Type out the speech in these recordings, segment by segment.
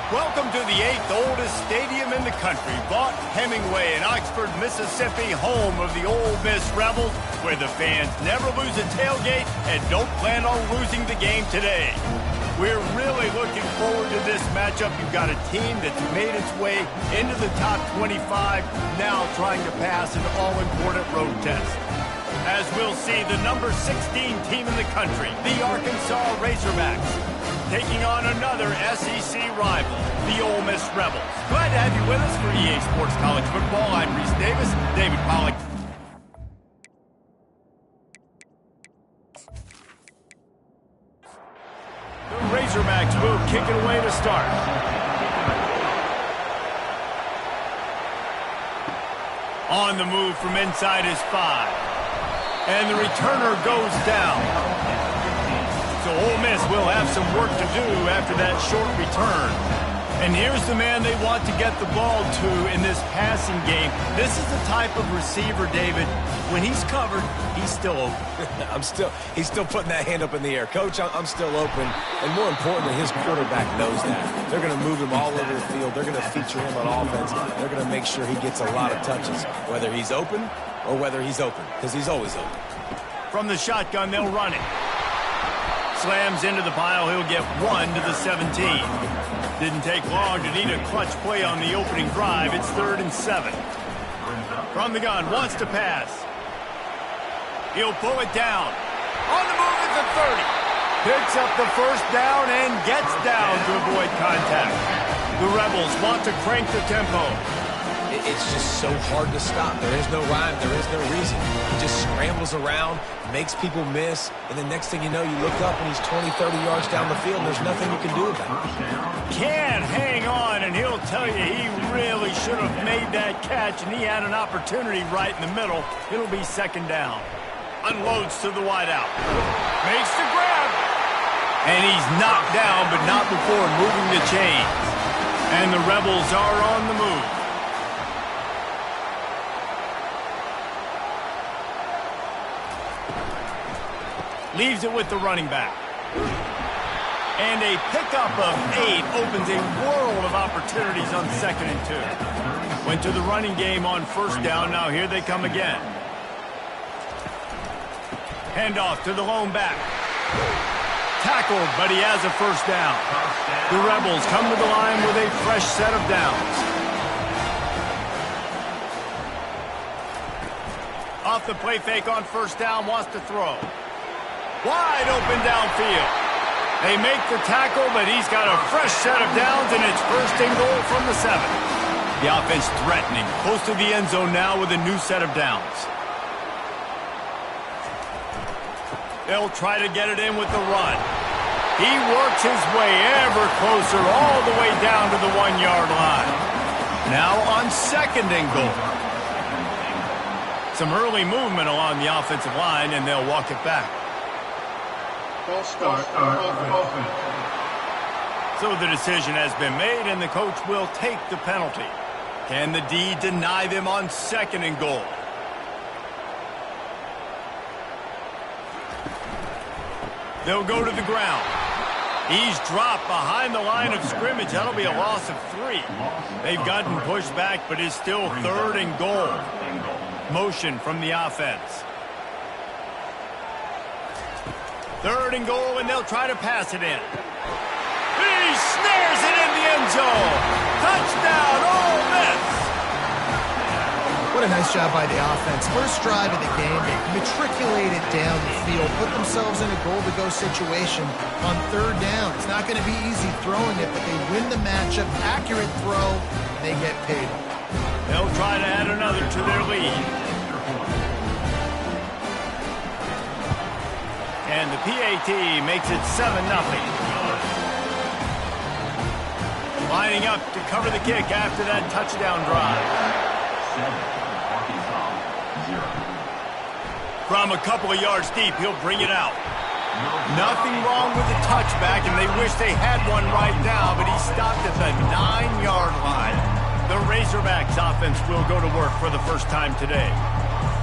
Welcome to the 8th oldest stadium in the country, Vaught Hemingway in Oxford, Mississippi, home of the Ole Miss Rebels, where the fans never lose a tailgate and don't plan on losing the game today. We're really looking forward to this matchup. You've got a team that's made its way into the top 25, now trying to pass an all-important road test. As we'll see, the number 16 team in the country, the Arkansas Razorbacks, taking on another SEC rival, the Ole Miss Rebels. Glad to have you with us for EA Sports College Football. I'm Reese Davis, David Pollack. The Razorbacks will kick it away to start. On the move from inside his 5. And the returner goes down. So Ole Miss will have some work to do after that short return. And here's the man they want to get the ball to in this passing game. This is the type of receiver, David, when he's covered, he's still open. He's still putting that hand up in the air. Coach, I'm still open. And more importantly, his quarterback knows that. They're going to move him all over the field. They're going to feature him on offense. They're going to make sure he gets a lot of touches, whether he's open or whether he's open, because he's always open. From the shotgun, they'll run it. Slams into the pile. He'll get 1 to the 17. Didn't take long to need a clutch play on the opening drive. It's 3rd and 7. From the gun, wants to pass. He'll pull it down. On the move at the 30. Picks up the first down and gets down to avoid contact. The Rebels want to crank the tempo. It's just so hard to stop. There is no rhyme. There is no reason. He just scrambles around, makes people miss, and the next thing you know, you look up and he's 20, 30 yards down the field, and there's nothing you can do about it. Can't hang on, and he'll tell you he really should have made that catch, and he had an opportunity right in the middle. It'll be 2nd down. Unloads to the wideout. Makes the grab. And he's knocked down, but not before moving the chains. And the Rebels are on the move. Leaves it with the running back. And a pickup of 8 opens a world of opportunities on 2nd and 2. Went to the running game on 1st down. Now here they come again. Handoff to the lone back. Tackled, but he has a 1st down. The Rebels come to the line with a fresh set of downs. Off the play fake on 1st down, wants to throw. Wide open downfield. They make the tackle, but he's got a fresh set of downs, and it's 1st and goal from the 7. The offense threatening, close to the end zone now with a new set of downs. They'll try to get it in with the run. He works his way ever closer all the way down to the 1-yard line. Now on 2nd and goal. Some early movement along the offensive line, and they'll walk it back. So the decision has been made, and the coach will take the penalty. Can the D deny them on 2nd and goal? They'll go to the ground. He's dropped behind the line of scrimmage. That'll be a loss of 3. They've gotten pushed back, but it's still 3rd and goal. Motion from the offense. 3rd and goal, and they'll try to pass it in. He snares it in the end zone. Touchdown, Ole Miss. What a nice job by the offense. First drive of the game, they matriculated down the field, put themselves in a goal-to-go situation on 3rd down. It's not going to be easy throwing it, but they win the matchup. Accurate throw, they get paid. They'll try to add another to their lead. And the PAT makes it 7-0. Lining up to cover the kick after that touchdown drive. 7, From a couple of yards deep, he'll bring it out. Nothing wrong with the touchback, and they wish they had one right now, but he stopped at the 9-yard line. The Razorbacks offense will go to work for the first time today.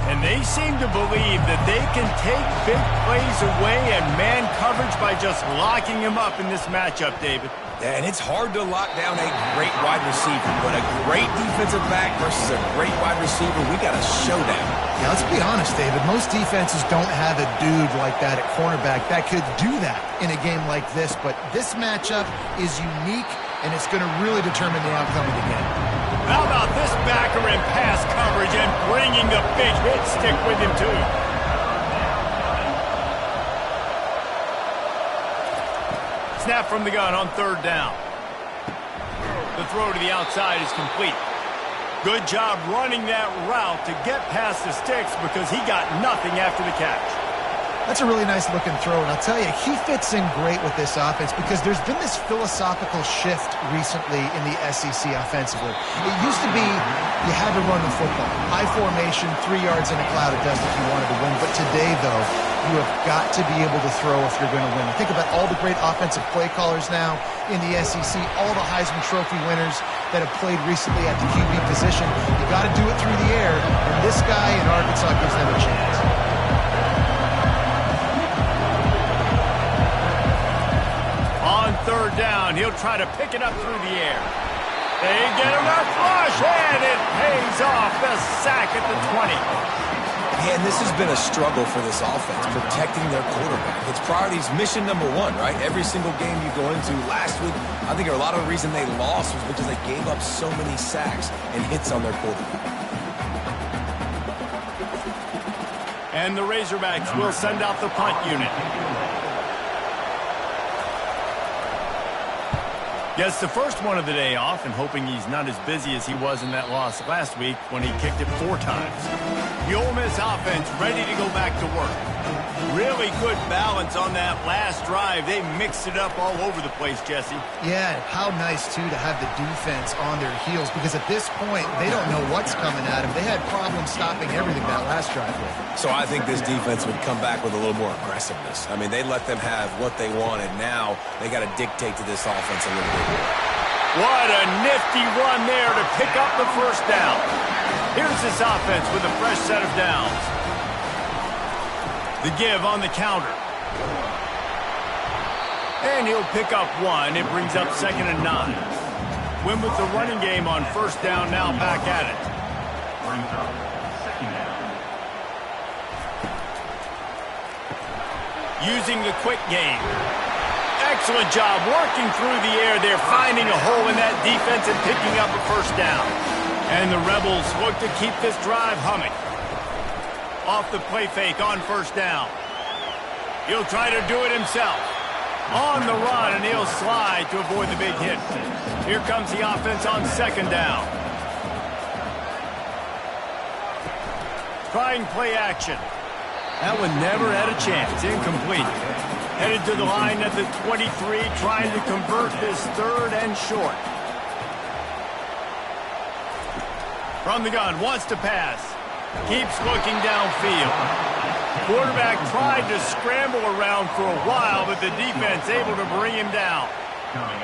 And they seem to believe that they can take big plays away and man coverage by just locking him up in this matchup, David. Yeah, and it's hard to lock down a great wide receiver, but a great defensive back versus a great wide receiver, we got a showdown. Yeah, let's be honest, David. Most defenses don't have a dude like that at cornerback that could do that in a game like this, but this matchup is unique, and it's going to really determine the outcome of the game. How about this backer in pass coverage and bringing the big hit stick with him, too? Snap from the gun on third down. The throw to the outside is complete. Good job running that route to get past the sticks because he got nothing after the catch. That's a really nice looking throw, and I'll tell you, he fits in great with this offense because there's been this philosophical shift recently in the SEC offensively. It used to be you had to run the football. High formation, 3 yards in a cloud, it does if you wanted to win. But today, though, you have got to be able to throw if you're going to win. Think about all the great offensive play callers now in the SEC, all the Heisman Trophy winners that have played recently at the QB position. You got to do it through the air, and this guy in Arkansas gives them a chance. On third down, he'll try to pick it up through the air. They get him a flush, and it pays off. The sack at the 20. Man, this has been a struggle for this offense, protecting their quarterback. It's priorities mission number one, right? Every single game you go into last week, I think a lot of the reason they lost was because they gave up so many sacks and hits on their quarterback. And the Razorbacks will send out the punt unit. Gets the first one of the day off and hoping he's not as busy as he was in that loss last week when he kicked it 4 times. The Ole Miss offense ready to go back to work. Really good balance on that last drive. They mixed it up all over the place, Jesse. Yeah, how nice, too, to have the defense on their heels because at this point, they don't know what's coming at them. They had problems stopping everything that last drive with. So I think this defense would come back with a little more aggressiveness. I mean, they let them have what they wanted. Now they got to dictate to this offense a little bit more. What a nifty run there to pick up the first down. Here's this offense with a fresh set of downs. The give on the counter. And he'll pick up 1. It brings up 2nd and 9. Win with the running game on first down, now back at it. Using the quick game. Excellent job working through the air. They're finding a hole in that defense and picking up a first down. And the Rebels look to keep this drive humming. Off the play fake on first down. He'll try to do it himself. On the run, and he'll slide to avoid the big hit. Here comes the offense on 2nd down. Trying play action. That one never had a chance. Incomplete. Headed to the line at the 23, trying to convert this 3rd and short. From the gun, wants to pass. Keeps looking downfield. Quarterback tried to scramble around for a while, but the defense able to bring him down.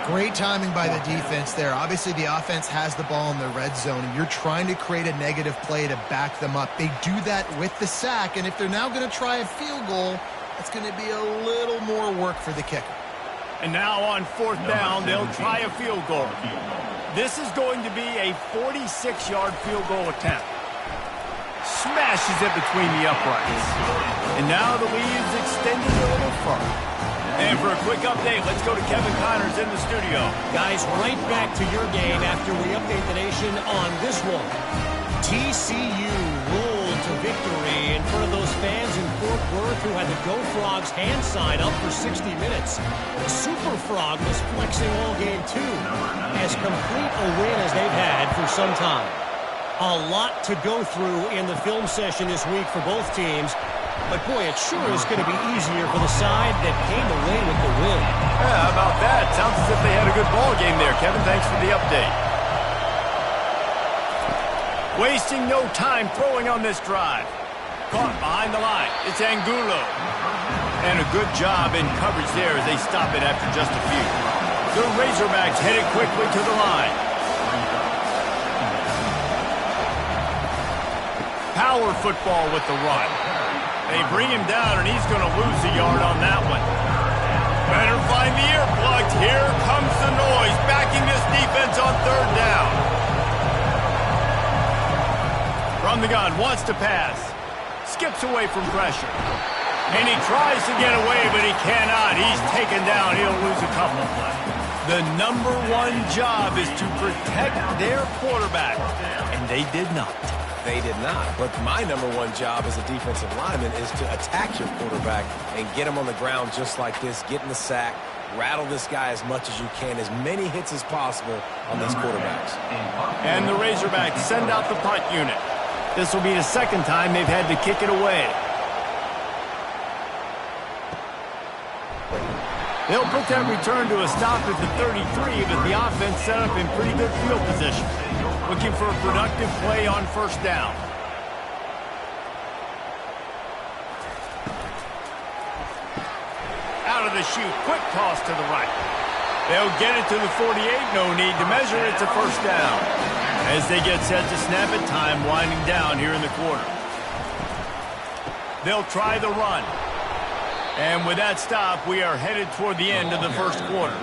Great timing by the defense there. Obviously, the offense has the ball in the red zone, and you're trying to create a negative play to back them up. They do that with the sack, and if they're now going to try a field goal, it's going to be a little more work for the kicker. And now on 4th down, they'll try a field goal. This is going to be a 46-yard field goal attempt. Smashes it between the uprights. And now the lead's extended a little further. And for a quick update, let's go to Kevin Connors in the studio. Guys, right back to your game after we update the nation on this one. TCU rolled to victory in front of those fans in Fort Worth who had the Go Frogs hand sign up for 60 minutes. The Super Frog was flexing all game, too. As complete a win as they've had for some time. A lot to go through in the film session this week for both teams. But, boy, it sure is going to be easier for the side that came away with the win. Yeah, how about that? Sounds as if they had a good ball game there, Kevin. Thanks for the update. Wasting no time throwing on this drive. Caught behind the line. It's Angulo. And a good job in coverage there as they stop it after just a few. The Razorbacks headed quickly to the line. power football with the run. They bring him down, and he's going to lose a yard on that one. Better find the earplugs. Here comes the noise, backing this defense on third down. From the gun, wants to pass. Skips away from pressure. And he tries to get away, but he cannot. He's taken down. He'll lose a couple. The number one job is to protect their quarterback, and they did not. They did not. But my number one job as a defensive lineman is to attack your quarterback and get him on the ground just like this, get in the sack, rattle this guy as much as you can, as many hits as possible on these quarterbacks. And the Razorbacks send out the punt unit. This will be the second time they've had to kick it away. They'll put that return to a stop at the 33, but the offense set up in pretty good field position. Looking for a productive play on first down. Out of the chute, quick toss to the right. They'll get it to the 48, no need to measure it to first down. As they get set to snap it, time winding down here in the quarter. They'll try the run. And with that stop, we are headed toward the end of the first quarter.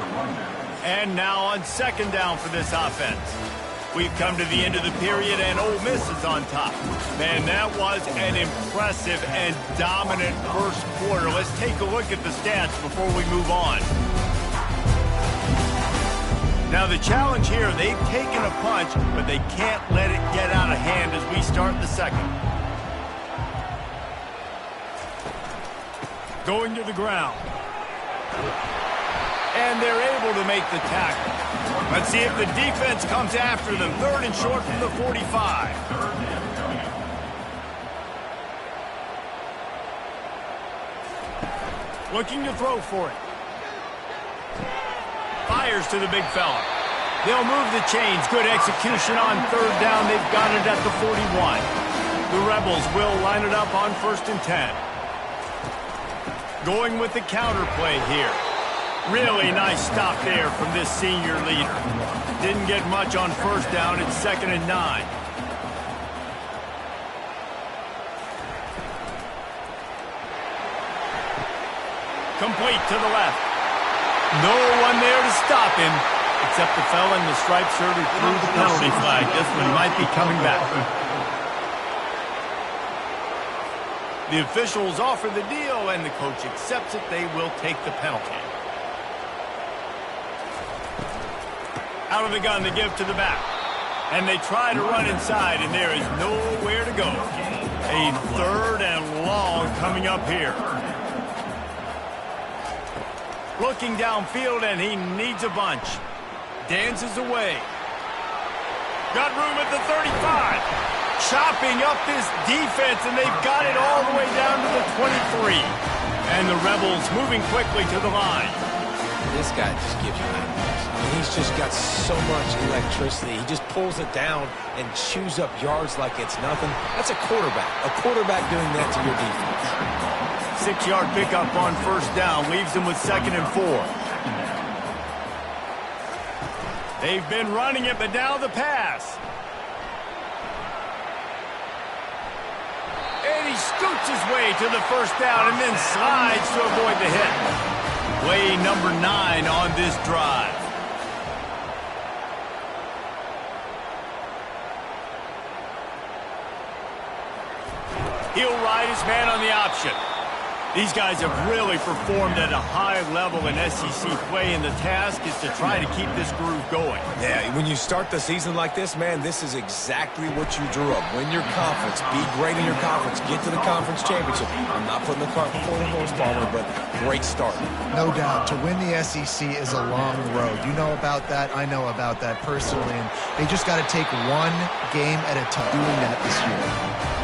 And now on second down for this offense. We've come to the end of the period, and Ole Miss is on top. Man, that was an impressive and dominant first quarter. Let's take a look at the stats before we move on. Now the challenge here, they've taken a punch, but they can't let it get out of hand as we start the second. Going to the ground. And they're able to make the tackle. Let's see if the defense comes after them. Third and short from the 45. Looking to throw for it. Fires to the big fella. They'll move the chains. Good execution on third down. They've got it at the 41. The Rebels will line it up on 1st and 10. Going with the counter play here. Really nice stop there from this senior leader. Didn't get much on first down. It's 2nd and 9. Complete to the left. No one there to stop him, except the fella in the striped shirt who threw the penalty flag. This one might be coming back. The officials offer the deal, and the coach accepts it. They will take the penalty. Out of the gun, they give to the back. And they try to run inside, and there is nowhere to go. A 3rd and long coming up here. Looking downfield, and he needs a bunch. Dances away. Got room at the 35. Chopping up this defense, and they've got it all the way down to the 23. And the Rebels moving quickly to the line. This guy just gives you nightmares. I mean, he's just got so much electricity. He just pulls it down and chews up yards like it's nothing. That's a quarterback. A quarterback doing that to your defense. 6-yard pickup on first down. Leaves them with 2nd and 4. They've been running it, but now the pass. And he scoots his way to the first down and then slides to avoid the hit. Play number 9 on this drive. He'll ride his man on the option. These guys have really performed at a high level in SEC play, and the task is to try to keep this groove going. Yeah, when you start the season like this, man, this is exactly what you drew up. Win your conference, be great in your conference, get to the conference championship. I'm not putting the cart before the horse, Palmer, but great start. No doubt. To win the SEC is a long road. You know about that. I know about that personally. And they just got to take one game at a time doing that this year.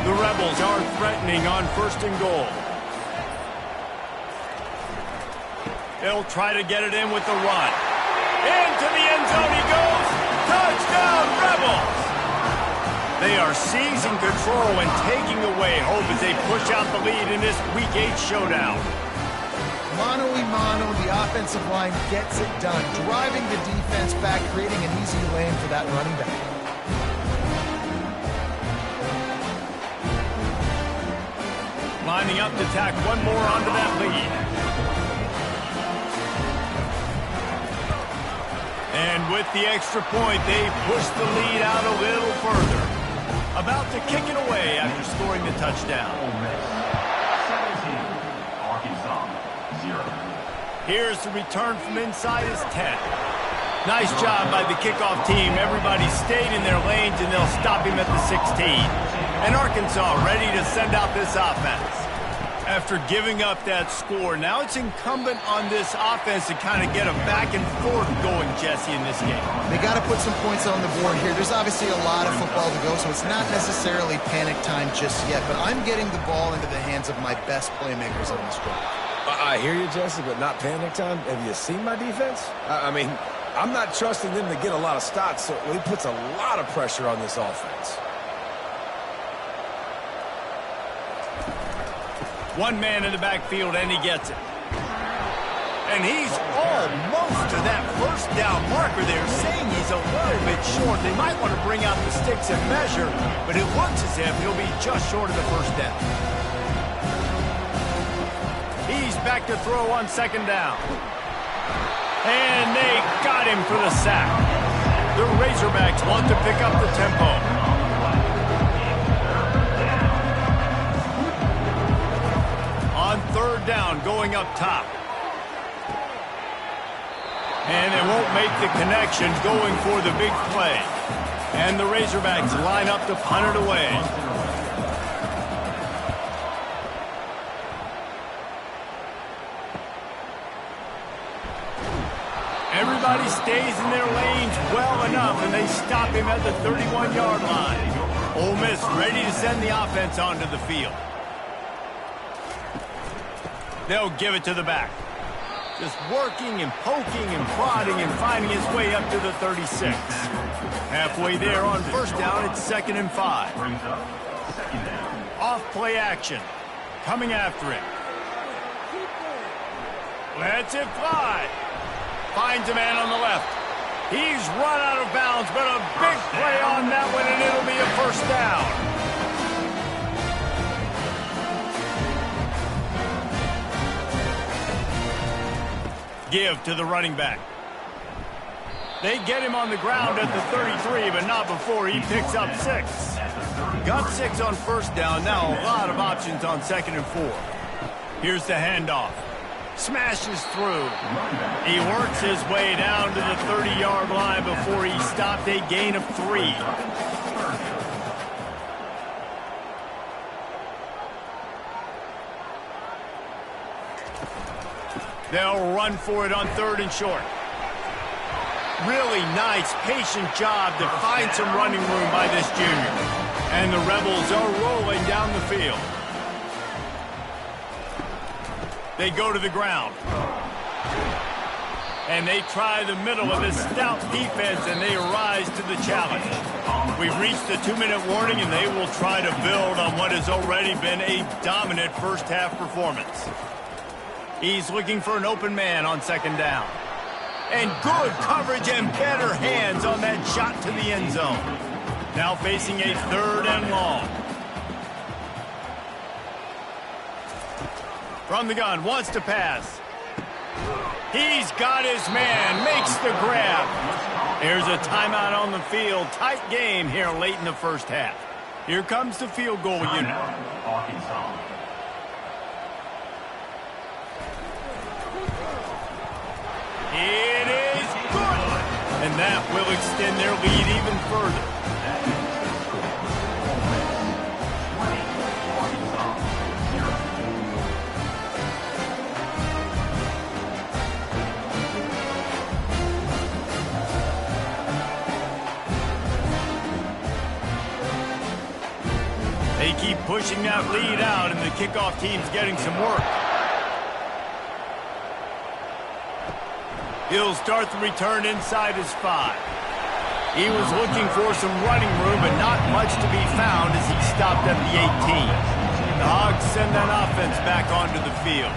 The Rebels are threatening on 1st and goal. They'll try to get it in with the run. Into the end zone he goes. Touchdown, Rebels! They are seizing control and taking away hope as they push out the lead in this Week 8 showdown. Mano-a-mano, the offensive line gets it done, driving the defense back, creating an easy lane for that running back. lining up to tack one more onto that lead. And with the extra point, they push the lead out a little further. About to kick it away after scoring the touchdown. 17, Arkansas, 0. Here's the return from inside his 10. Nice job by the kickoff team. Everybody stayed in their lanes, and they'll stop him at the 16. And Arkansas ready to send out this offense. After giving up that score, now it's incumbent on this offense to kind of get a back and forth going, Jesse, in this game. They got to put some points on the board here. There's obviously a lot of football to go, so it's not necessarily panic time just yet. But I'm getting the ball into the hands of my best playmakers on this drive. I hear you, Jesse, but not panic time. Have you seen my defense? I mean, I'm not trusting them to get a lot of stops, so it puts a lot of pressure on this offense. One man in the backfield, and he gets it. And he's almost to that first down marker there, saying he's a little bit short. They might want to bring out the sticks and measure, but it looks as if he'll be just short of the first down. He's back to throw on second down. And they got him for the sack. The Razorbacks want to pick up the tempo. On third down, going up top. And they won't make the connection, going for the big play. And the Razorbacks line up to punt it away. Everybody stays in their lanes well enough, and they stop him at the 31-yard line. Ole Miss ready to send the offense onto the field. They'll give it to the back. Just working and poking and prodding and finding his way up to the 36. Halfway there on first down, it's 2nd and 5. Off play action. Coming after it. Lets it fly. Finds a man on the left. He's run out of bounds, but a big play on that one, and it'll be a first down. Give to the running back. They get him on the ground at the 33, but not before he picks up 6. Got 6 on first down. Now a lot of options on 2nd and 4. Here's the handoff. Smashes through. He works his way down to the 30-yard line before he stopped, a gain of 3. They'll run for it on 3rd and short. Really nice, patient job to find some running room by this junior. And the Rebels are rolling down the field. They go to the ground. And they try the middle of this stout defense, and they rise to the challenge. We've reached the 2-minute warning, and they will try to build on what has already been a dominant first-half performance. He's looking for an open man on 2nd down. And good coverage and better hands on that shot to the end zone. Now facing a 3rd and long. From the gun, wants to pass. He's got his man, makes the grab. There's a timeout on the field. Tight game here late in the first half. Here comes the field goal unit. It is good. And that will extend their lead even further. They keep pushing that lead out, and the kickoff team's getting some work. He'll start the return inside his 5. He was looking for some running room, but not much to be found as he stopped at the 18. The Hogs send that offense back onto the field.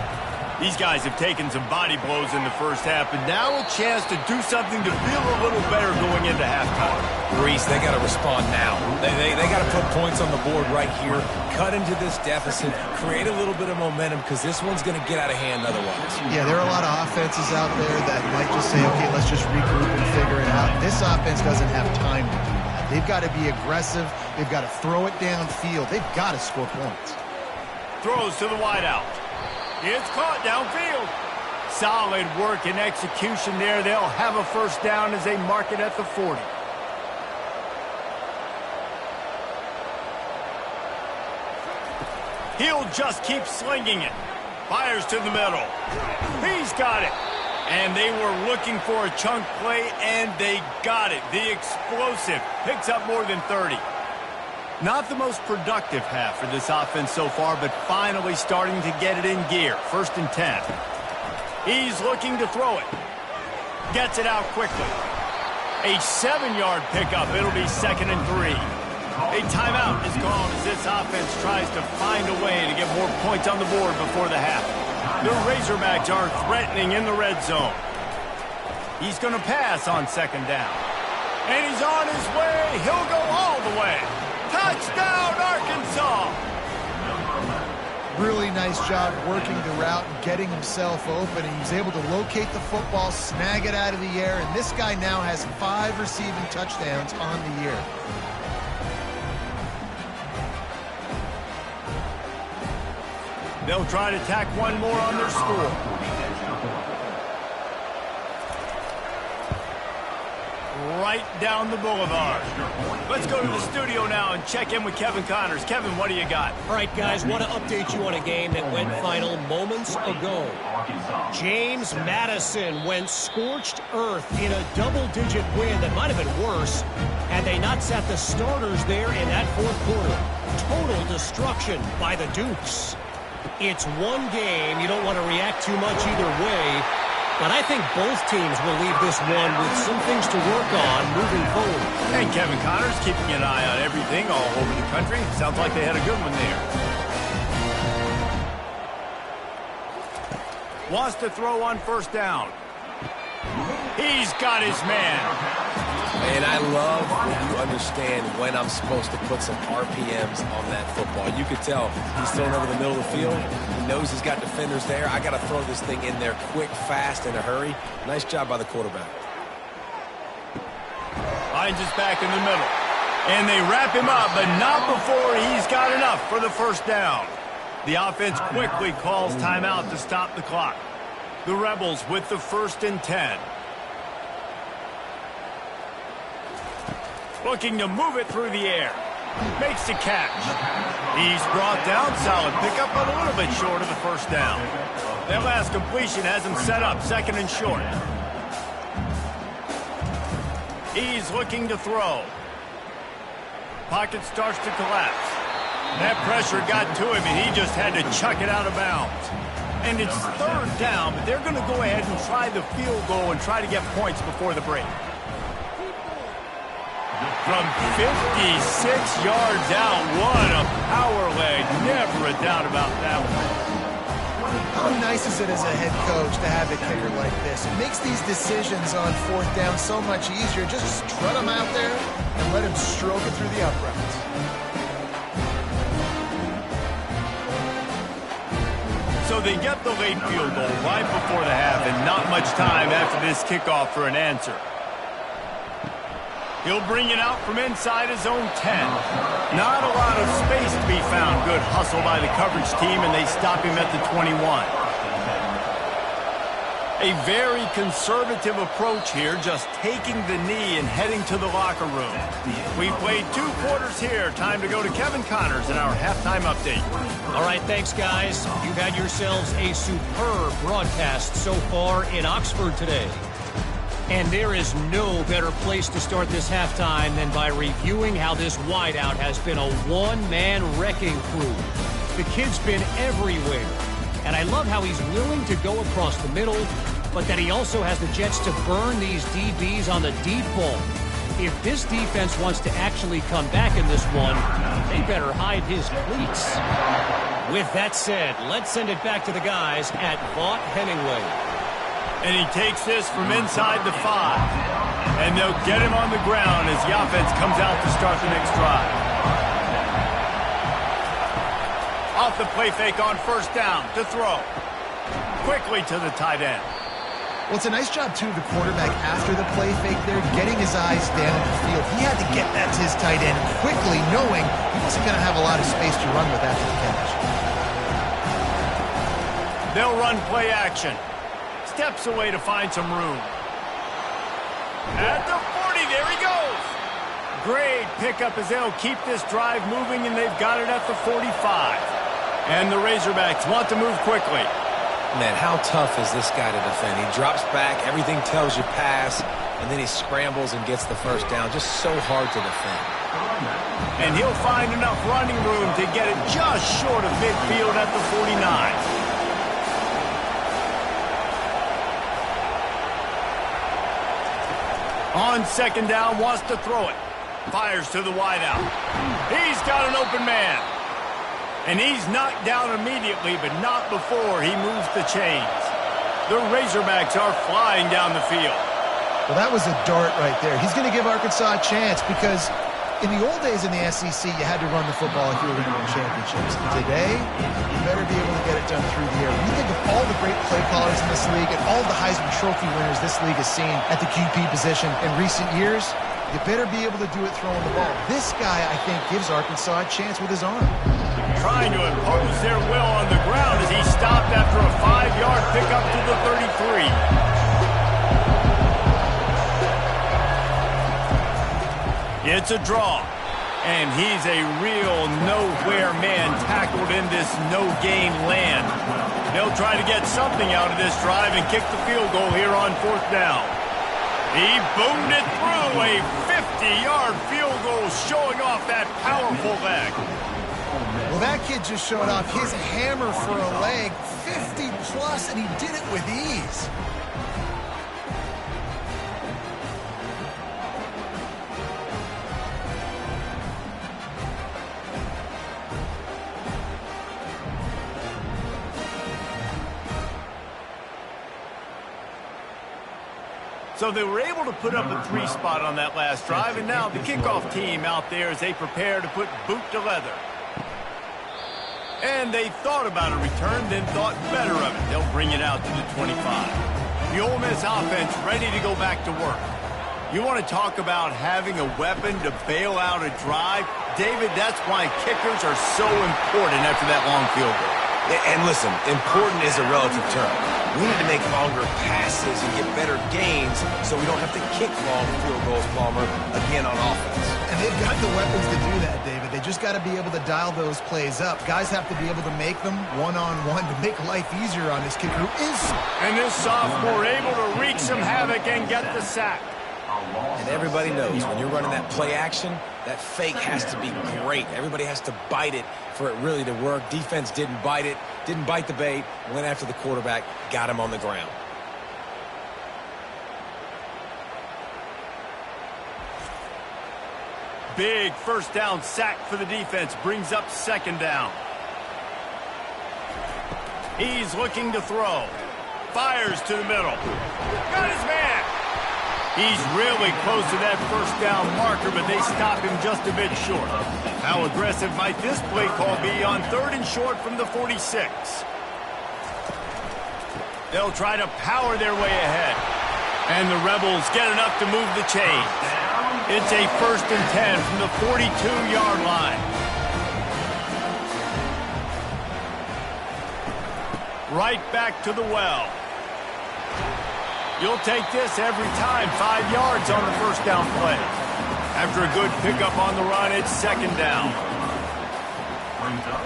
These guys have taken some body blows in the first half, but now a chance to do something to feel a little better going into halftime. Reese, they got to respond now. They got to put points on the board right here, cut into this deficit, create a little bit of momentum, because this one's going to get out of hand otherwise. Yeah, there are a lot of offenses out there that might just say, okay, let's just regroup and figure it out. This offense doesn't have time to do that. They've got to be aggressive. They've got to throw it downfield. They've got to score points. Throws to the wideout. It's caught downfield. Solid work and execution there. They'll have a first down as they mark it at the 40. He'll just keep slinging it. Fires to the middle. He's got it. And they were looking for a chunk play, and they got it. The explosive picks up more than 30. Not the most productive half for this offense so far, but finally starting to get it in gear. 1st and 10. He's looking to throw it. Gets it out quickly. A 7-yard pickup. It'll be 2nd and 3. A timeout is called as this offense tries to find a way to get more points on the board before the half. The Razorbacks are threatening in the red zone. He's going to pass on 2nd down. And he's on his way. He'll go all the way. Touchdown, Arkansas! Really nice job working the route and getting himself open. And he was able to locate the football, snag it out of the air, and this guy now has 5 receiving touchdowns on the year. They'll try to tack one more on their score. Right down the boulevard. Let's go to the studio now and check in with Kevin Connors. Kevin, what do you got? All right, guys, want to update you on a game that went final moments ago. James Madison went scorched earth in a double-digit win that might have been worse had they not sat the starters there in that 4th quarter. Total destruction by the Dukes. It's one game. You don't want to react too much either way. But I think both teams will leave this one with some things to work on moving forward. And Kevin Connors keeping an eye on everything all over the country. Sounds like they had a good one there. Wants to throw on 1st down. He's got his man. And I love when you understand when I'm supposed to put some RPMs on that football. You could tell he's thrown over the middle of the field. He knows he's got defenders there. I got to throw this thing in there quick, fast, in a hurry. Nice job by the quarterback. Finds his back in the middle. And they wrap him up, but not before he's got enough for the 1st down. The offense quickly calls timeout to stop the clock. The Rebels with the 1st and 10. Looking to move it through the air. Makes the catch. He's brought down. Solid pickup, but a little bit short of the 1st down. That last completion has him set up 2nd and short. He's looking to throw. Pocket starts to collapse. That pressure got to him, and he just had to chuck it out of bounds. And it's 3rd down, but they're going to go ahead and try the field goal and try to get points before the break. From 56 yards out, what a power leg. Never a doubt about that one. How nice is it as a head coach to have a kicker like this? It makes these decisions on 4th down so much easier. Just trot him out there and let him stroke it through the uprights. So they get the late field goal right before the half, and not much time after this kickoff for an answer. He'll bring it out from inside his own 10. Not a lot of space to be found. Good hustle by the coverage team, and they stop him at the 21. A very conservative approach here, just taking the knee and heading to the locker room. We played 2 quarters here. Time to go to Kevin Connors in our halftime update. All right, thanks, guys. You've had yourselves a superb broadcast so far in Oxford today. And there is no better place to start this halftime than by reviewing how this wideout has been a one-man wrecking crew. The kid's been everywhere. And I love how he's willing to go across the middle, but that he also has the jets to burn these DBs on the deep ball. If this defense wants to actually come back in this one, they better hide his cleats. With that said, let's send it back to the guys at Vaught Hemingway. And he takes this from inside the 5. And they'll get him on the ground as the offense comes out to start the next drive. Off the play fake on first down to throw. Quickly to the tight end. Well, it's a nice job, too, of the quarterback after the play fake there, getting his eyes down the field. He had to get that to his tight end quickly, knowing he wasn't going to have a lot of space to run with after the catch. They'll run play action. Steps away to find some room. At the 40, there he goes. Great pickup as they'll keep this drive moving, and they've got it at the 45. And the Razorbacks want to move quickly. Man, how tough is this guy to defend? He drops back, everything tells you pass, and then he scrambles and gets the first down. Just so hard to defend. And he'll find enough running room to get it just short of midfield at the 49. On second down, wants to throw it. Fires to the wideout. He's got an open man. And he's knocked down immediately, but not before he moves the chains. The Razorbacks are flying down the field. Well, that was a dart right there. He's going to give Arkansas a chance because in the old days in the SEC, you had to run the football if you were going to win championships. Today, you better be able to get it done through the air. We think of all the great play callers in this league and all the Heisman Trophy winners this league has seen at the QB position in recent years. You better be able to do it throwing the ball. This guy, I think, gives Arkansas a chance with his arm. Trying to impose their will on the ground as he stopped after a 5-yard pickup to the 33. It's a draw, and he's a real nowhere man tackled in this no-gain land. They'll try to get something out of this drive and kick the field goal here on fourth down. He boomed it through, a 50-yard field goal showing off that powerful leg. Well, that kid just showed off his hammer for a leg, 50-plus, and he did it with ease. So they were able to put up a 3 spot on that last drive, and now the kickoff team out there as they prepare to put boot to leather. And they thought about a return, then thought better of it. They'll bring it out to the 25. The Ole Miss offense ready to go back to work. You want to talk about having a weapon to bail out a drive? David, that's why kickers are so important after that long field goal. And listen, important is a relative term. We need to make longer passes and get better gains so we don't have to kick long field goals, Palmer, again on offense. And they've got the weapons to do that, David. They just got to be able to dial those plays up. Guys have to be able to make them one-on-one to make life easier on this kicker who is... And this sophomore able to wreak some havoc and get the sack. And everybody knows when you're running that play action, that fake has to be great. Everybody has to bite it for it really to work. Defense didn't bite it, didn't bite the bait, went after the quarterback, got him on the ground. Big first down sack for the defense, brings up second down. He's looking to throw. Fires to the middle. Got his man. He's really close to that first down marker, but they stop him just a bit short. How aggressive might this play call be on 3rd and short from the 46? They'll try to power their way ahead. And the Rebels get enough to move the chains. It's a 1st and 10 from the 42-yard line. Right back to the well. You'll take this every time. 5 yards on the first down play. After a good pickup on the run, it's second down. Brings up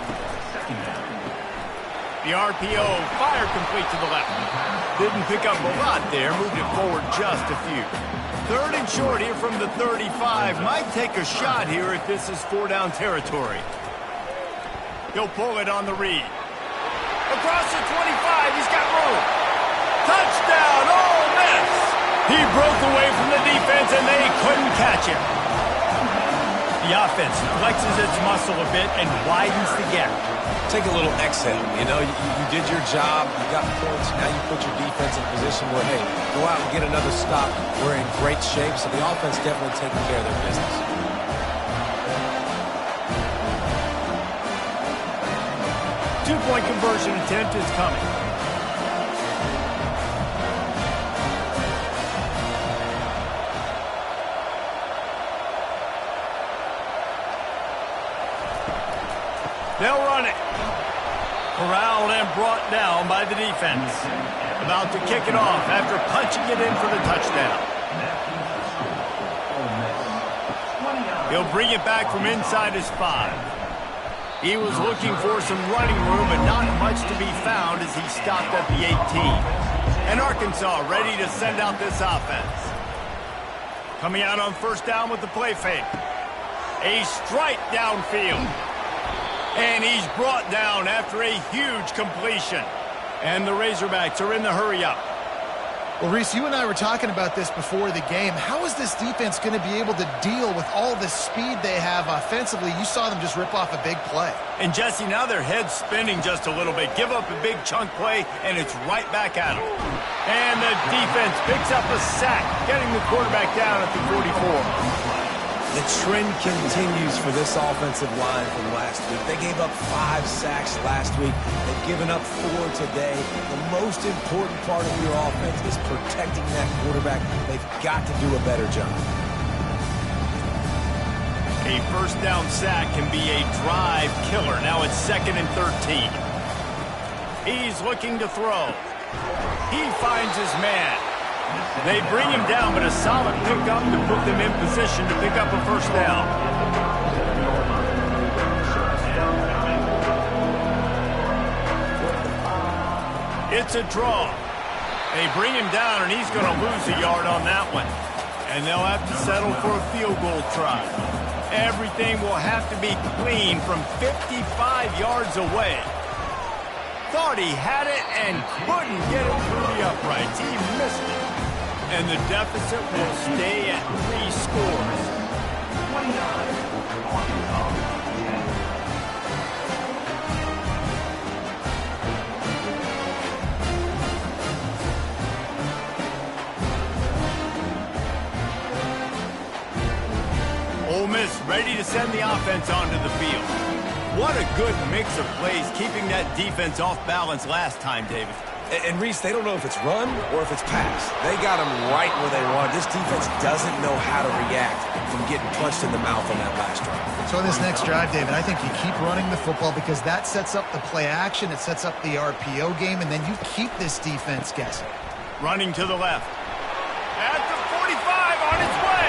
second down. The RPO, fire complete to the left. Didn't pick up a lot there, moved it forward just a few. 3rd and short here from the 35. Might take a shot here if this is 4-down territory. He'll pull it on the read. Across the 25, he's got room. Touchdown, Ole Miss! He broke away from the defense, and they couldn't catch him. The offense flexes its muscle a bit and widens the gap. Take a little exhale. You know, you did your job. You got points. Now you put your defense in a position where, hey, go out and get another stop. We're in great shape, so the offense definitely taking care of their business. Two-point conversion attempt is coming. They'll run it. Corralled and brought down by the defense. About to kick it off after punching it in for the touchdown. He'll bring it back from inside his 5. He was looking for some running room, but not much to be found as he stopped at the 18. And Arkansas ready to send out this offense. Coming out on first down with the play fake. A strike downfield. And he's brought down after a huge completion. And the Razorbacks are in the hurry-up. Well, Reese, you and I were talking about this before the game. How is this defense going to be able to deal with all the speed they have offensively? You saw them just rip off a big play. And, Jesse, now their head's spinning just a little bit. Give up a big chunk play, and it's right back at them. And the defense picks up a sack, getting the quarterback down at the 44. The trend continues for this offensive line from last week. They gave up 5 sacks last week. They've given up 4 today. The most important part of your offense is protecting that quarterback. They've got to do a better job. A first down sack can be a drive killer. Now it's 2nd and 13. He's looking to throw. He finds his man. They bring him down, but a solid pickup to put them in position to pick up a first down. It's a draw. They bring him down, and he's going to lose a yard on that one. And they'll have to settle for a field goal try. Everything will have to be clean from 55 yards away. Thought he had it and couldn't get it through the uprights. He missed it. And the deficit will stay at 3 scores. 29. Ole Miss ready to send the offense onto the field. What a good mix of plays, keeping that defense off balance last time, David. And Reese, they don't know if it's run or if it's pass. They got them right where they want. This defense doesn't know how to react from getting punched in the mouth on that last drive. So in this next drive, David, I think you keep running the football because that sets up the play action, it sets up the RPO game, and then you keep this defense guessing. Running to the left. At the 45 on its way.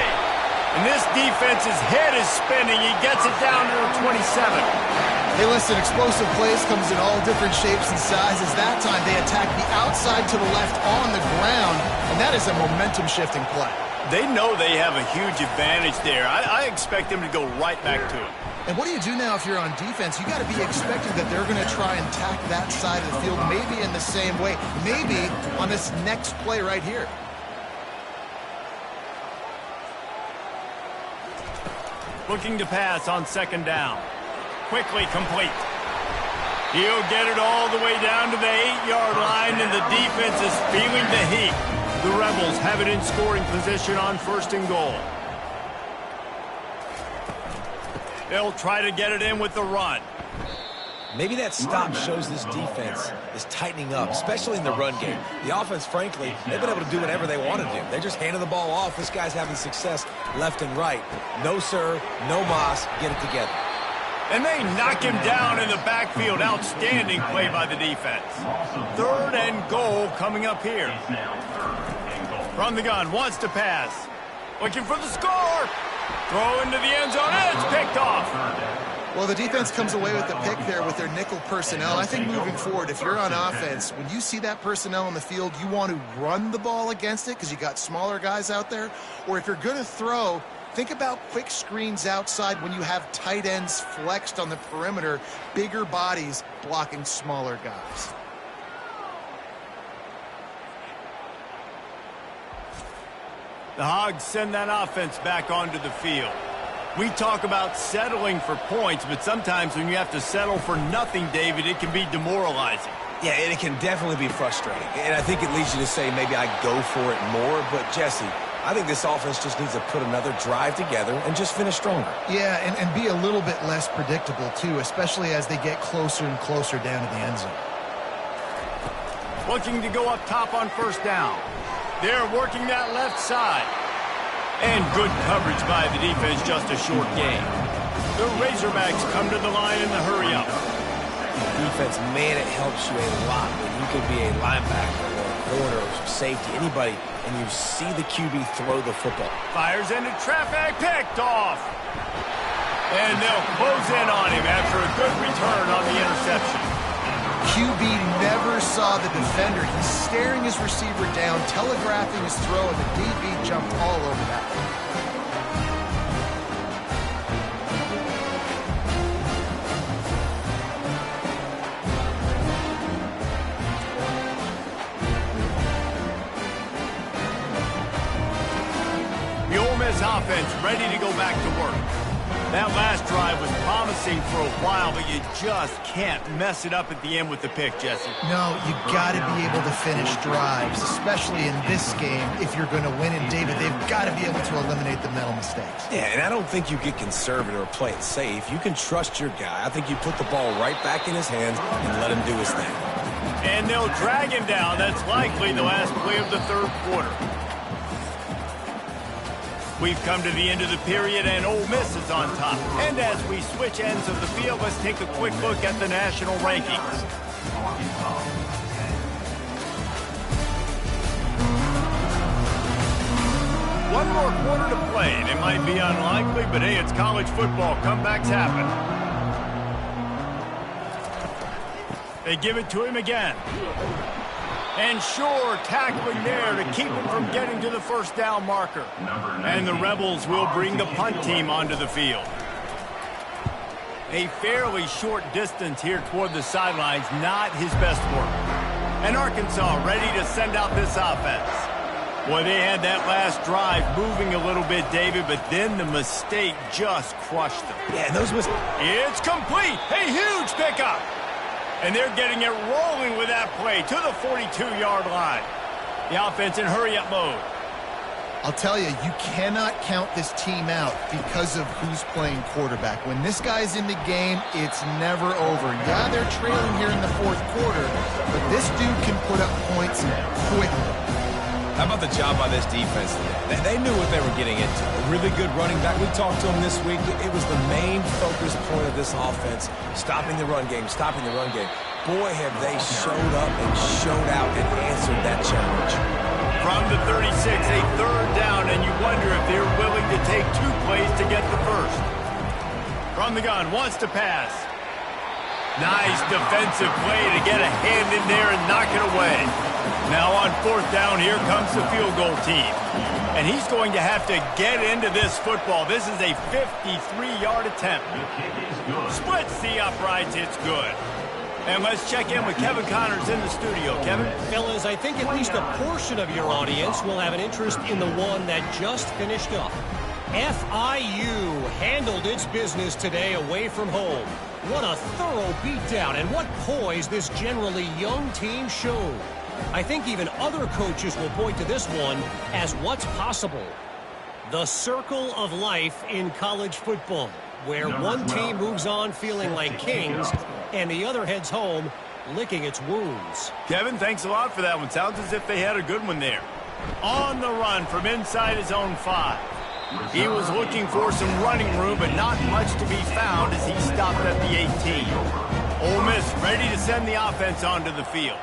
And this defense's head is spinning. He gets it down to the 27. Hey, listen, explosive plays comes in all different shapes and sizes. That time they attack the outside to the left on the ground, and that is a momentum-shifting play. They know they have a huge advantage there. I expect them to go right back to it. And what do you do now if you're on defense? You got to be expecting that they're going to try and attack that side of the field, maybe in the same way, maybe on this next play right here. Looking to pass on 2nd down. Quickly complete. He'll get it all the way down to the 8-yard line, and the defense is feeling the heat. The Rebels have it in scoring position on 1st and goal. They'll try to get it in with the run. Maybe that stop shows this defense is tightening up, especially in the run game. The offense, frankly, they've been able to do whatever they want to do. They just handed the ball off. This guy's having success left and right. No, sir, no mas, get it together. And they knock him down in the backfield. Outstanding play by the defense. 3rd and goal coming up here. From the gun, wants to pass. Looking for the score. Throw into the end zone, and it's picked off. Well, the defense comes away with the pick there with their nickel personnel. I think moving forward, if you're on offense, when you see that personnel on the field, you want to run the ball against it because you got smaller guys out there. Or if you're going to throw, think about quick screens outside when you have tight ends flexed on the perimeter, bigger bodies blocking smaller guys. The Hogs send that offense back onto the field. We talk about settling for points, but sometimes when you have to settle for nothing, David, it can be demoralizing. Yeah, and it can definitely be frustrating. And I think it leads you to say maybe I go for it more. But, Jesse, I think this offense just needs to put another drive together and just finish stronger. Yeah, and be a little bit less predictable, too, especially as they get closer and closer down to the end zone. Looking to go up top on first down. They're working that left side. And good coverage by the defense, just a short gain. The Razorbacks come to the line in the hurry-up. Defense, man, it helps you a lot when you can be a linebacker or a corner or some safety, anybody, and you see the QB throw the football. Fires into traffic, picked off. And they'll close in on him after a good return on the interception. QB never saw the defender. He's staring his receiver down, telegraphing his throw, and the DB jumped all over that. The Ole Miss offense ready to go back to work. That last drive was promising for a while, but you just can't mess it up at the end with the pick, Jesse. No, you got to be able to finish drives, especially in this game. If you're going to win, and David, they've got to be able to eliminate the mental mistakes. Yeah, and I don't think you get conservative or play it safe. You can trust your guy. I think you put the ball right back in his hands and let him do his thing. And they'll drag him down. That's likely the last play of the third quarter. We've come to the end of the period, and Ole Miss is on top. And as we switch ends of the field, let's take a quick look at the national rankings. One more quarter to play, and it might be unlikely, but hey, it's college football. Comebacks happen. They give it to him again. And sure, tackling there to keep him from getting to the first down marker. And the Rebels will bring the punt team onto the field. A fairly short distance here toward the sidelines, not his best work. And Arkansas ready to send out this offense. Boy, they had that last drive moving a little bit, David, but then the mistake just crushed them. Yeah, those was... It's complete. A huge pickup. And they're getting it rolling with that play to the 42-yard line. The offense in hurry-up mode. I'll tell you, you cannot count this team out because of who's playing quarterback. When this guy's in the game, it's never over. Yeah, they're trailing here in the fourth quarter, but this dude can put up points quickly. How about the job by this defense today? They knew what they were getting into. A really good running back. We talked to him this week. It was the main focus point of this offense, stopping the run game, stopping the run game. Boy, have they showed up and showed out and answered that challenge. From the 36, a third down, and you wonder if they're willing to take two plays to get the first. From the gun, wants to pass. Nice defensive play to get a hand in there and knock it away. Now on fourth down, here comes the field goal team. And he's going to have to get into this football. This is a 53-yard attempt. Splits the uprights, it's good. And let's check in with Kevin Connors in the studio. Kevin? Fellas, I think at least a portion of your audience will have an interest in the one that just finished up. FIU handled its business today away from home. What a thorough beatdown, and what poise this generally young team showed. I think even other coaches will point to this one as what's possible. The circle of life in college football, where one team moves on feeling like kings, and the other heads home licking its wounds. Kevin, thanks a lot for that one. Sounds as if they had a good one there. On the run from inside his own 5. He was looking for some running room, but not much to be found as he stopped at the 18. Ole Miss ready to send the offense onto the field.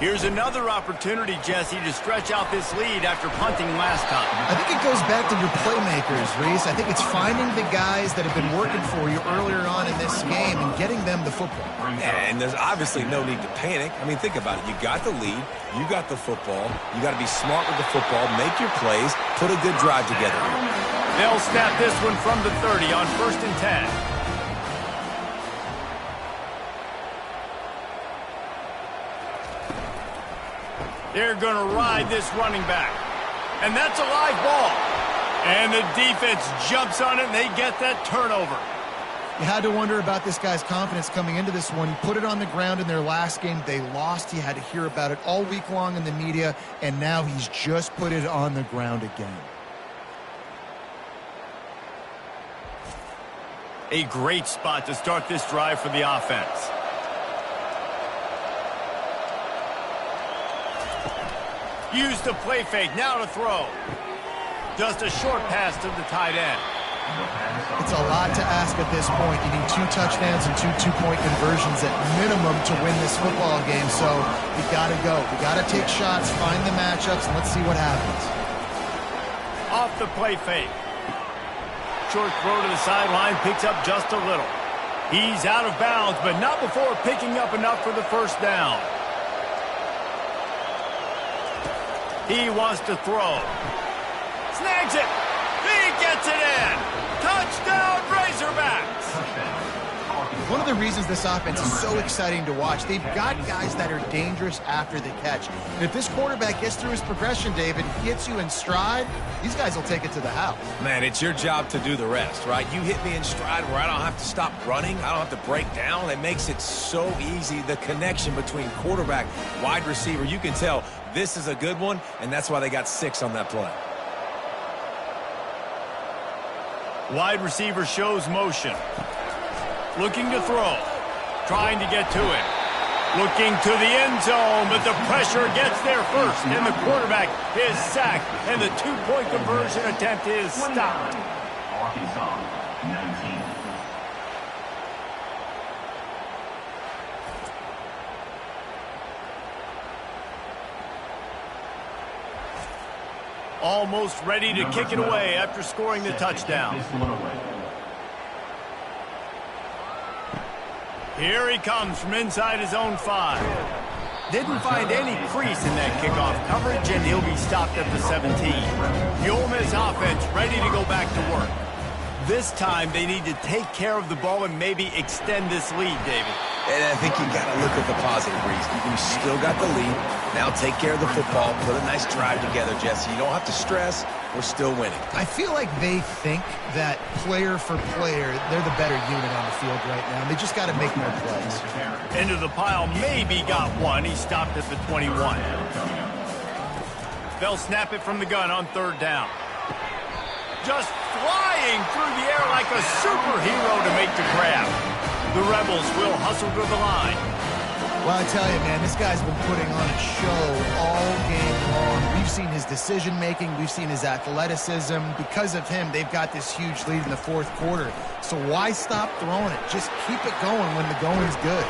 Here's another opportunity, Jesse, to stretch out this lead after punting last time. I think it goes back to your playmakers, Reese. I think it's finding the guys that have been working for you earlier on in this game and getting them the football. And there's obviously no need to panic. I mean, think about it. You got the lead. You got the football. You got to be smart with the football. Make your plays. Put a good drive together. They'll snap this one from the 30 on 1st and 10. They're going to ride this running back. And that's a live ball. And And the defense jumps on it, and they get that turnover. You had to wonder about this guy's confidence coming into this one. He put it on the ground in their last game. They lost. He had to hear about it all week long in the media, and now he's just put it on the ground again. A great spot to start this drive for the offense. Use the play fake, now to throw. Just a short pass to the tight end. It's a lot to ask at this point. You need 2 touchdowns and 2 two-point conversions at minimum to win this football game, so you got to go. You got to take shots, find the matchups, and let's see what happens. Off the play fake. Short throw to the sideline, picks up just a little. He's out of bounds, but not before picking up enough for the first down. He wants to throw. Snags it. He gets it in. Touchdown, Razorbacks. One of the reasons this offense is so exciting to watch, they've got guys that are dangerous after the catch. And if this quarterback gets through his progression, David, gets you in stride, these guys will take it to the house. Man, it's your job to do the rest, right? You hit me in stride where I don't have to stop running. I don't have to break down. It makes it so easy. The connection between quarterback, wide receiver, you can tell this is a good one, and that's why they got 6 on that play. Wide receiver shows motion. Looking to throw. Trying to get to it. Looking to the end zone, but the pressure gets there first. And the quarterback is sacked. And the 2-point conversion attempt is stopped. Arkansas, 19. Almost ready to kick it away after scoring the touchdown. Here he comes from inside his own 5. Didn't find any crease in that kickoff coverage, and he'll be stopped at the 17. The Ole Miss offense ready to go back to work. This time they need to take care of the ball and maybe extend this lead, David. And I think you got to look at the positive reason. You still got the lead. Now take care of the football. Put a nice drive together, Jesse. You don't have to stress. We're still winning. I feel like they think that player for player, they're the better unit on the field right now. They just got to make more plays. Into the pile, maybe got one. He stopped at the 21. They'll snap it from the gun on 3rd down. Just flying through the air like a superhero to make the grab. The Rebels will hustle to the line. Well, I tell you, man, this guy's been putting on a show all game long. We've seen his decision-making. We've seen his athleticism. Because of him, they've got this huge lead in the 4th quarter. So why stop throwing it? Just keep it going when the going's good.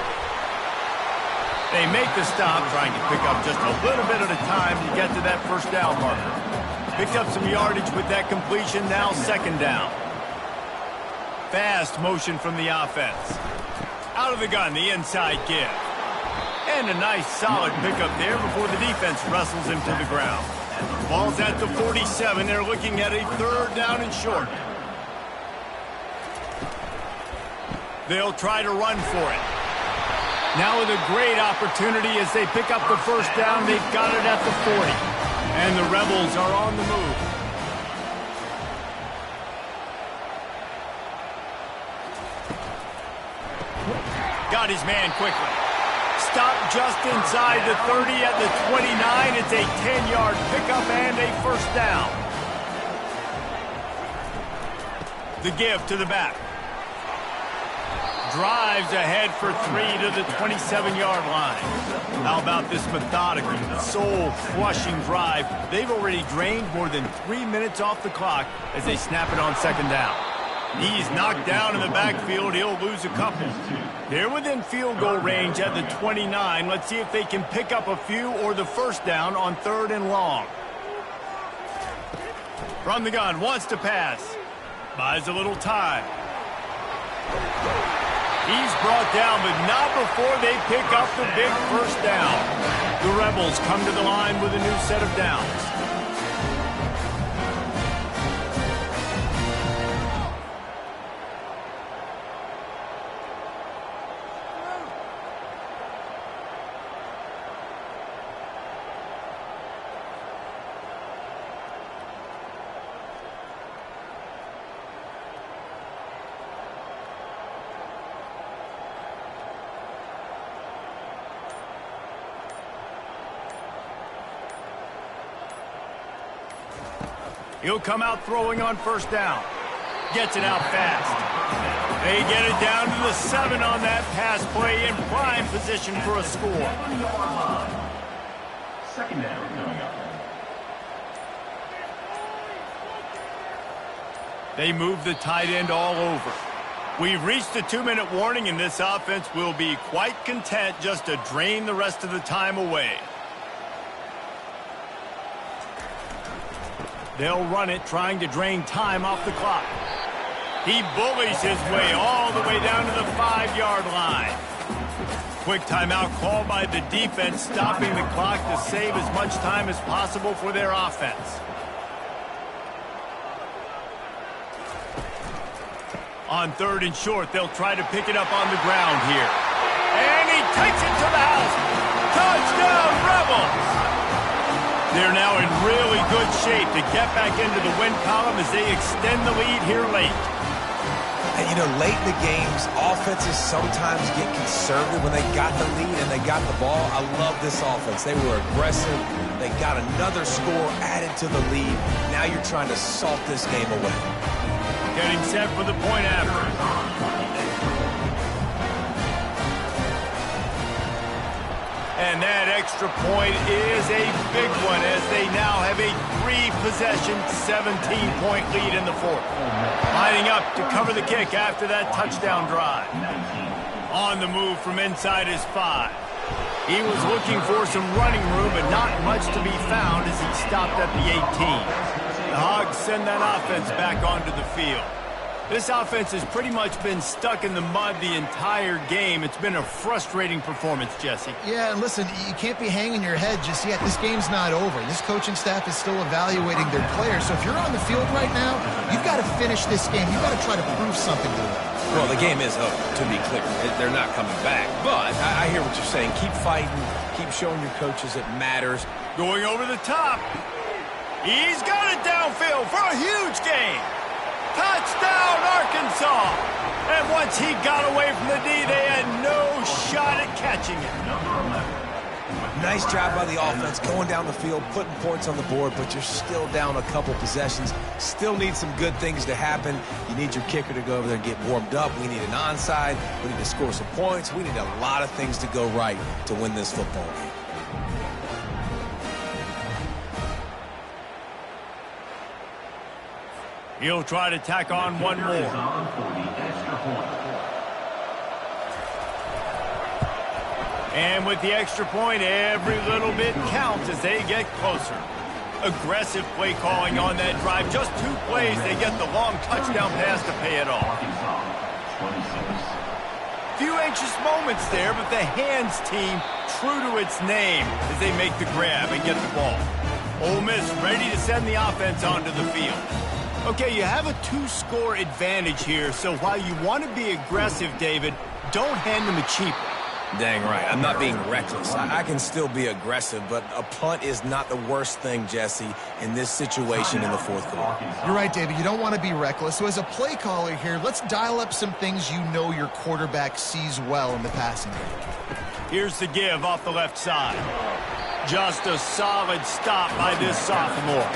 They make the stop, trying to pick up just a little bit at a time to get to that first down marker. Picked up some yardage with that completion, now 2nd down. Fast motion from the offense. Out of the gun, the inside give. And a nice solid pickup there before the defense wrestles him to the ground. Ball's at the 47. They're looking at a 3rd down and short. They'll try to run for it. Now with a great opportunity as they pick up the first down. They've got it at the 40. And the Rebels are on the move. Got his man quickly. Stopped just inside the 30 at the 29. It's a 10-yard pickup and a first down. The give to the back. Drives ahead for 3 to the 27-yard line. How about this methodical, soul-crushing drive? They've already drained more than 3 minutes off the clock as they snap it on 2nd down. He's knocked down in the backfield. He'll lose a couple. They're within field goal range at the 29. Let's see if they can pick up a few or the first down on 3rd and long. From the gun, wants to pass. Buys a little time. He's brought down, but not before they pick up the big first down. The Rebels come to the line with a new set of downs. He'll come out throwing on first down. Gets it out fast. They get it down to the 7 on that pass play in prime position for a score. Second down coming up. They move the tight end all over. We've reached the 2-minute warning, and this offense will be quite content just to drain the rest of the time away. They'll run it, trying to drain time off the clock. He bullies his way all the way down to the 5-yard line. Quick timeout called by the defense, stopping the clock to save as much time as possible for their offense. On 3rd and short, they'll try to pick it up on the ground here. And he takes it to the house. Touchdown, Rebels! They're now in really good shape to get back into the win column as they extend the lead here late. And, you know, late in the games, offenses sometimes get conservative when they got the lead and they got the ball. I love this offense. They were aggressive. They got another score added to the lead. Now you're trying to salt this game away. Getting set for the point after. And that extra point is a big one as they now have a 3-possession, 17-point lead in the 4th. Lining up to cover the kick after that touchdown drive. On the move from inside his 5. He was looking for some running room, but not much to be found as he stopped at the 18. The Hogs send that offense back onto the field. This offense has pretty much been stuck in the mud the entire game. It's been a frustrating performance, Jesse. Yeah, and listen, you can't be hanging your head just yet. This game's not over. This coaching staff is still evaluating their players. So if you're on the field right now, you've got to finish this game. You've got to try to prove something to them. Well, the game is over, to be clear. They're not coming back. But I hear what you're saying. Keep fighting. Keep showing your coaches it matters. Going over the top. He's got it downfield for a huge gain. Touchdown, Arkansas! And once he got away from the D, they had no shot at catching it. Nice job by the offense, going down the field, putting points on the board, but you're still down a couple possessions. Still need some good things to happen. You need your kicker to go over there and get warmed up. We need an onside. We need to score some points. We need a lot of things to go right to win this football game. He'll try to tack on one more. And with the extra point, every little bit counts as they get closer. Aggressive play calling on that drive. Just 2 plays, they get the long touchdown pass to pay it off. Few anxious moments there, but the hands team true to its name as they make the grab and get the ball. Ole Miss ready to send the offense onto the field. Okay, you have a 2-score advantage here, so while you want to be aggressive, David, don't hand them a cheap one. Dang right. I'm not being reckless. I can still be aggressive, but a punt is not the worst thing, Jesse, in this situation in the 4th quarter. You're right, David. You don't want to be reckless. So as a play caller here, let's dial up some things you know your quarterback sees well in the passing game. Here's the give off the left side. Just a solid stop by this sophomore.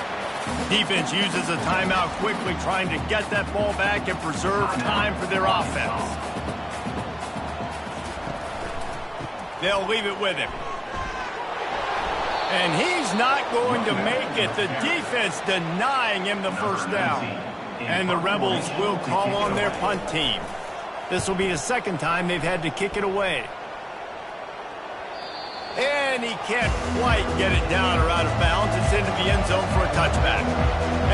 Defense uses a timeout quickly, trying to get that ball back and preserve time for their offense. They'll leave it with him. And he's not going to make it. The defense denying him the first down. And the Rebels will call on their punt team. This will be the 2nd time they've had to kick it away. And he can't quite get it down or out of bounds. It's into the end zone for a touchback.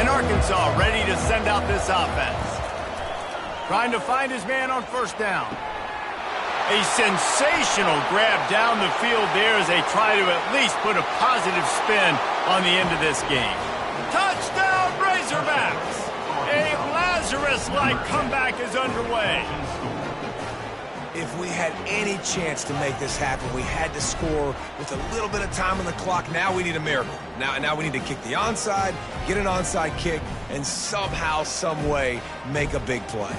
And Arkansas ready to send out this offense. Trying to find his man on first down. A sensational grab down the field there as they try to at least put a positive spin on the end of this game. Touchdown, Razorbacks! A Lazarus-like comeback is underway. If we had any chance to make this happen, we had to score with a little bit of time on the clock. Now we need a miracle. Now we need to kick the onside, get an onside kick, and somehow, some way, make a big play.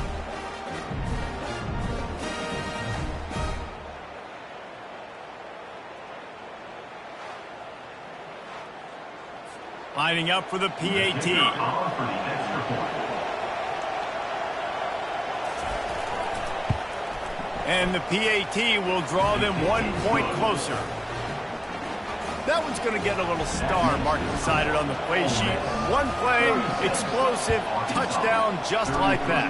Lining up for the PAT. And the PAT will draw them 1 point closer. That one's going to get a little star mark decided on the play sheet. One play, explosive, touchdown just like that.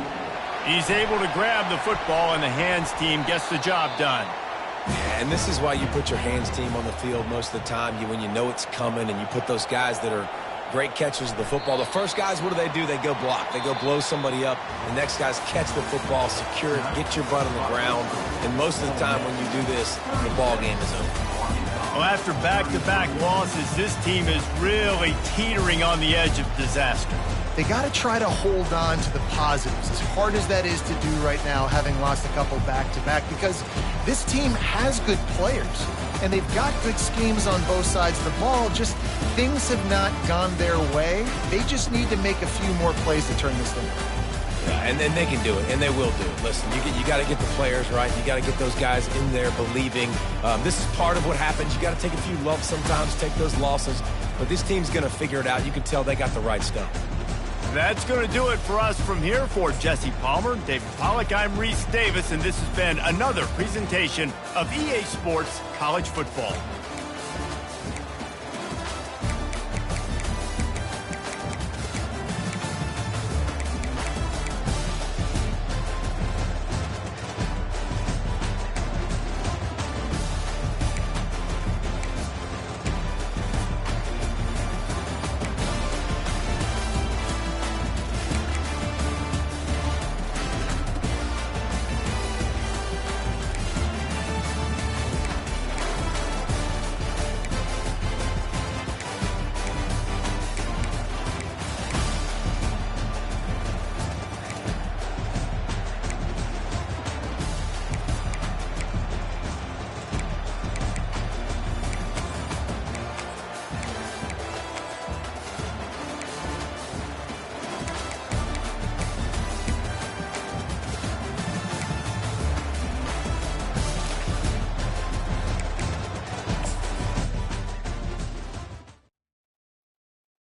He's able to grab the football, and the hands team gets the job done. And this is why you put your hands team on the field most of the time. When you know it's coming, and you put those guys that are great catchers of the football. The first guys, what do? They go block. They go blow somebody up. The next guys catch the football, secure it, get your butt on the ground. And most of the time when you do this, the ball game is over. Well, after back-to-back losses, this team is really teetering on the edge of disaster. They got to try to hold on to the positives, as hard as that is to do right now, having lost a couple back-to-back, because this team has good players, and they've got good schemes on both sides of the ball. Just things have not gone their way. They just need to make a few more plays to turn this thing around. Yeah, and they can do it, and they will do it. Listen, you got to get the players right. You got to get those guys in there believing. This is part of what happens. You got to take a few lumps sometimes, take those losses. But this team's going to figure it out. You can tell they got the right stuff. That's going to do it for us from here. For Jesse Palmer, David Pollack, I'm Reese Davis, and this has been another presentation of EA Sports College Football.